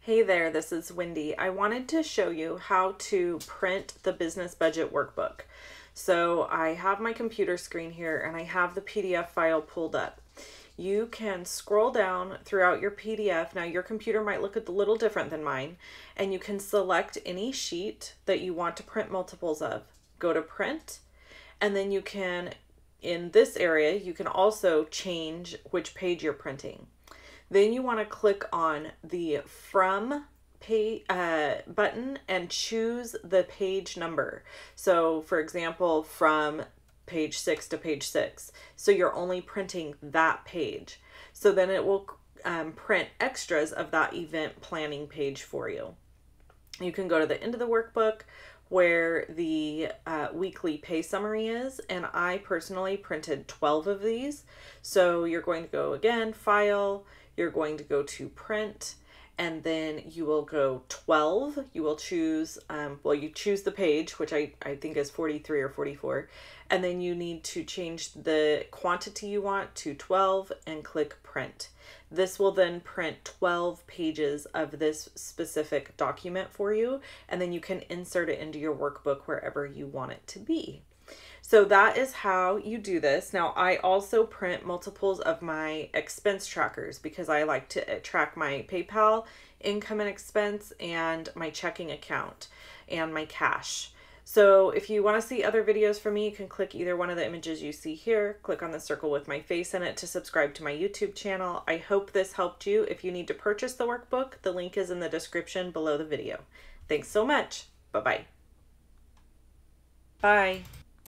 Hey there, this is Wendy. I wanted to show you how to print the business budget workbook. So I have my computer screen here and I have the PDF file pulled up. You can scroll down throughout your PDF. Now your computer might look a little different than mine, and you can select any sheet that you want to print multiples of. Go to print, and then you can, in this area, you can also change which page you're printing. Then you want to click on the From page button and choose the page number. So for example, from page 6 to page 6. So you're only printing that page. So then it will print extras of that event planning page for you. You can go to the end of the workbook where the weekly pay summary is, and I personally printed 12 of these. So you're going to go again, File, you're going to go to Print, and then you will go 12. You will choose, you choose the page, which I think is 43 or 44, and then you need to change the quantity you want to 12 and click Print. This will then print 12 pages of this specific document for you, and then you can insert it into your workbook wherever you want it to be. So that is how you do this. Now, I also print multiples of my expense trackers because I like to track my PayPal income and expense and my checking account and my cash. So if you want to see other videos from me, you can click either one of the images you see here. Click on the circle with my face in it to subscribe to my YouTube channel. I hope this helped you. If you need to purchase the workbook, the link is in the description below the video. Thanks so much. Bye-bye. Bye.